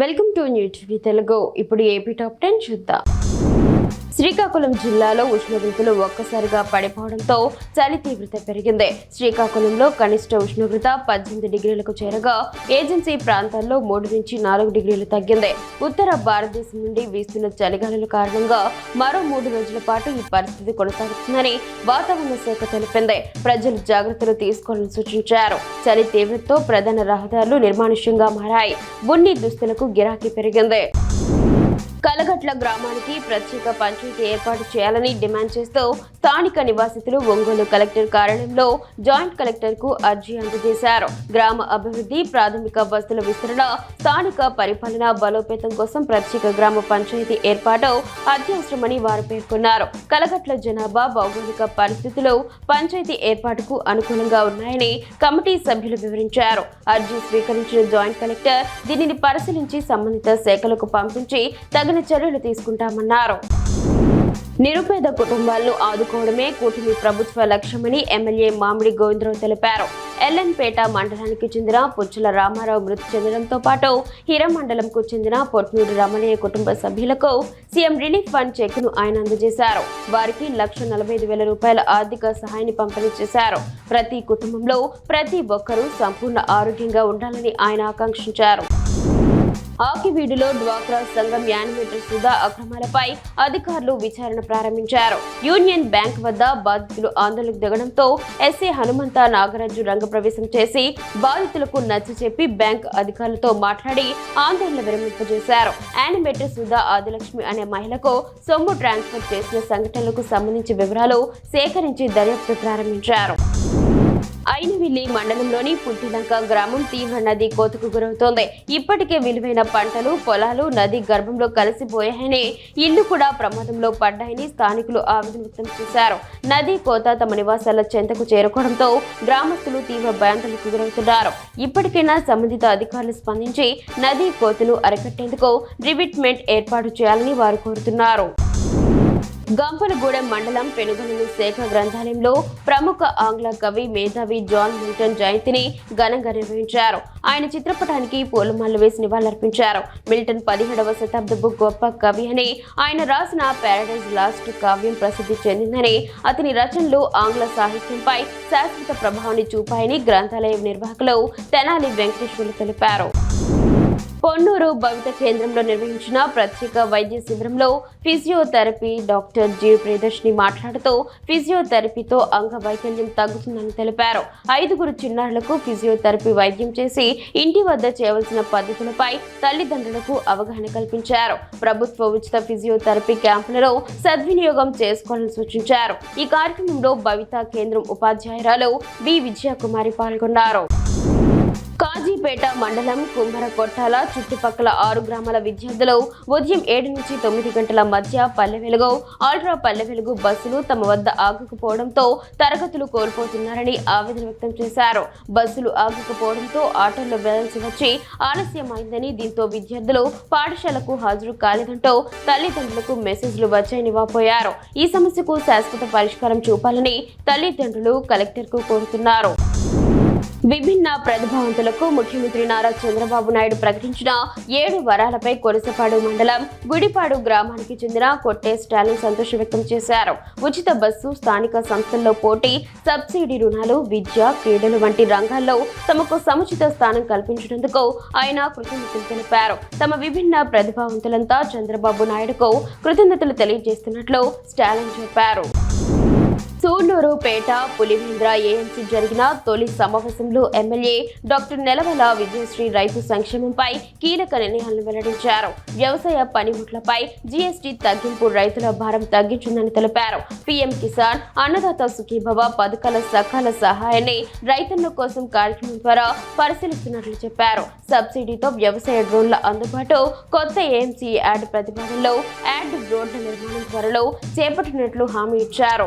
Welcome to new TV Telugu. ఇప్పుడు AP top 10 చూద్దాం. శ్రీకాకుళం జిల్లాలో ఉష్ణోగ్రతలు ఒక్కసారిగా పడిపోవడంతో చలి తీవ్రత పెరిగింది. శ్రీకాకుళంలో కనిష్ట ఉష్ణోగ్రత 18 డిగ్రీలకు చేరగా ఏజెన్సీ ప్రాంతాల్లో 3 నుంచి 4 డిగ్రీలు తగ్గింది. ఉత్తర భారతదేశం నుండి వీస్తున్న చలిగాలుల కారణంగా మరో 3 రోజుల పాటు ఈ పరిస్థితి కొనసాగుతుందని వాతావరణ శాఖ తెలిపింది. ప్రజలు జాగ్రత్తలు తీసుకోవాలని సూచించారు. చలి తీవ్రతతో ప్రధాన రహదారులు నిర్మానుష్యంగా మారాయి. ఉన్ని దుస్తులకు గిరాకీ పెరిగింది. కలగట్ల గ్రామానికి ప్రత్యేక పంచాయతీ ఏర్పాటు చేయాలని డిమాండ్ చేస్తూ స్థానిక నివాసితులు ఒంగోలు కలెక్టర్ కార్యాలయంలో జాయింట్ కలెక్టర్ కు అర్జీ అందజేశారు. గ్రామ అభివృద్ధి, ప్రాథమిక వసతుల విస్తరణ, స్థానిక పరిపాలన బలోపేతం కోసం ప్రత్యేక గ్రామ పంచాయతీ ఏర్పాటు అత్యవసరమని వారు పేర్కొన్నారు. కలగట్ల జనాభా, భౌగోళిక పరిస్థితులు పంచాయతీ ఏర్పాటుకు అనుకూలంగా ఉన్నాయని కమిటీ సభ్యులు వివరించారు. అర్జీ స్వీకరించిన జాయింట్ కలెక్టర్ దీనిని పరిశీలించి సంబంధిత శాఖలకు పంపించి తగిన చర్యలు తీసుకుంటామన్నారు. నిరుపేద కుటుంబాలను ఆదుకోవడమే కూటమి ప్రభుత్వ లక్ష్యమని ఎమ్మెల్యే మామిడి గోవిందరావు తెలిపారు. ఎల్ఎన్పేట మండలానికి చెందిన పుచ్చల రామారావు మృతి చెందడంతో పాటు హీరమండలంకు చెందిన పొట్నూరు రమణయ్య కుటుంబ సభ్యులకు సీఎం రిలీఫ్ ఫండ్ చెక్ను ఆయన అందజేశారు. వారికి 1,45,000 రూపాయల ఆర్థిక సహాయాన్ని పంపిణీ చేశారు. ప్రతి కుటుంబంలో ప్రతి ఒక్కరూ సంపూర్ణ ఆరోగ్యంగా ఉండాలని ఆయన ఆకాంక్షించారు. ఆకివీడులో డ్వాక్రా సంఘం యానిమేటర్ సుధా అక్రమాలపై అధికారులు విచారణ ప్రారంభించారు. యూనియన్ బ్యాంక్ వద్ద బాధితులు ఆందోళనకు దిగడంతో ఎస్ఏ హనుమంత నాగరాజు రంగప్రవేశం చేసి బాధితులకు నచ్చచెప్పి బ్యాంక్ అధికారులతో మాట్లాడి ఆందోళన విరమింపజేశారు. యానిమేటర్ సుధా ఆదిలక్ష్మి అనే మహిళకు సొమ్ము ట్రాన్స్ఫర్ చేసిన సంఘటనలకు సంబంధించి వివరాలు సేకరించి దర్యాప్తు ప్రారంభించారు. ఐనవిల్లి మండలంలోని పుట్టిలంక గ్రామం తీవ్ర నది కోతకు గురవుతోంది. ఇప్పటికే విలువైన పంటలు, పొలాలు నది గర్భంలో కలిసిపోయాయని, ఇళ్లు కూడా ప్రమాదంలో పడ్డాయని స్థానికులు ఆవేదన వ్యక్తం చేశారు. నది కోత తమ నివాసాల చెంతకు చేరుకోవడంతో గ్రామస్తులు తీవ్ర భయాందోళనకు గురవుతున్నారు. ఇప్పటికైనా సంబంధిత అధికారులు స్పందించి నది కోతను అరికట్టేందుకు రివిట్మెంట్ ఏర్పాటు చేయాలని వారు కోరుతున్నారు. గంపలగూడెం మండలం పెనుగొండలు శాఖ గ్రంథాలయంలో ప్రముఖ ఆంగ్ల కవి మేధావి జాన్ మిల్టన్ జయంతిని ఘనంగా నిర్వహించారు. ఆయన చిత్రపటానికి పూలమాలలు వేసి నివాళులర్పించారు. మిల్టన్ 17వ శతాబ్దపు గొప్ప కవి అని, ఆయన రాసిన ప్యారడైజ్ లాస్ట్ కావ్యం ప్రసిద్ధి చెందిందని, అతని రచనలు ఆంగ్ల సాహిత్యంపై శాశ్వత ప్రభావాన్ని చూపాయని గ్రంథాలయ నిర్వాహకులు తెనాలి వెంకటేశ్వర్లు తెలిపారు. పొన్నూరు భవిత కేంద్రంలో నిర్వహించిన ప్రత్యేక వైద్య శిబిరంలో ఫిజియోథెరపీ డాక్టర్ జి ప్రియదర్శిని మాట్లాడుతూ ఫిజియోథెరపీతో అంగవైకల్యం తగ్గుతుందని తెలిపారు. 5 చిన్నారులకు ఫిజియోథెరపీ వైద్యం చేసి ఇంటి వద్ద చేయవలసిన పద్ధతులపై తల్లిదండ్రులకు అవగాహన కల్పించారు. ప్రభుత్వ ఉచిత ఫిజియోథెరపీ క్యాంపులలో సద్వినియోగం చేసుకోవాలని సూచించారు. ఈ కార్యక్రమంలో భవిత కేంద్రం ఉపాధ్యాయురాలు బి విజయకుమారి పాల్గొన్నారు. కాజీపేట మండలం కుమ్మరకొట్టాల చుట్టుపక్కల 6 గ్రామాల విద్యార్థులు ఉదయం 7 నుంచి 9 గంటల మధ్య పల్లె వెలుగు, ఆల్ట్రా పల్లె వెలుగు బస్సులు తమ వద్ద ఆగకపోవడంతో తరగతులు కోల్పోతున్నారని ఆవేదన వ్యక్తం చేశారు. బస్సులు ఆగకపోవడంతో ఆటోల్లో వెళ్లాల్సి వచ్చి ఆలస్యమైందని, దీంతో విద్యార్థులు పాఠశాలకు హాజరు కాలేదంటూ తల్లిదండ్రులకు మెసేజ్లు వచ్చాయని వాపోయారు. ఈ సమస్యకు శాశ్వత పరిష్కారం చూపాలని తల్లిదండ్రులు కలెక్టర్కు కోరుతున్నారు. విభిన్న ప్రతిభావంతులకు ముఖ్యమంత్రి నారా చంద్రబాబు నాయుడు ప్రకటించిన 7 వరాలపై కొరసపాడు మండలం గుడిపాడు గ్రామానికి చెందిన కొట్టే స్టాలిన్ సంతోషం వ్యక్తం చేశారు. ఉచిత బస్సు, స్థానిక సంస్థల్లో పోటీ, సబ్సిడీ రుణాలు, విద్య, క్రీడలు వంటి రంగాల్లో తమకు సముచిత స్థానం కల్పించినందుకు ఆయన కృతజ్ఞతలు తెలిపారు. తమ విభిన్న ప్రతిభావంతులంతా చంద్రబాబు నాయుడుకు కృతజ్ఞతలు తెలియజేస్తున్నట్లు స్టాలిన్ చెప్పారు. సూళ్లూరుపేట పులివేంద్ర ఏఎంసీ జరిగిన తొలి సమావేశంలో ఎమ్మెల్యే డాక్టర్ నెలవల విజయశ్రీ రైతు సంక్షేమంపై కీలక నిర్ణయాలను వెల్లడించారు. వ్యవసాయ పనిముట్లపై జీఎస్టీ తగ్గింపు రైతుల భారం తగ్గించిందని తెలిపారు. పీఎం కిసాన్, అన్నదాత సుఖీభవ పథకాల సకాల సహాయాన్ని రైతుల కోసం కార్యక్రమం ద్వారా పరిశీలిస్తున్నట్లు చెప్పారు. సబ్సిడీతో వ్యవసాయ డ్రోన్ల అందుబాటు, కొత్త ఏఎంసీ యాడ్ ప్రతిపాదనలో యాడ్ రోడ్ల నిర్మాణం త్వరలో చేపట్టినట్లు హామీ ఇచ్చారు.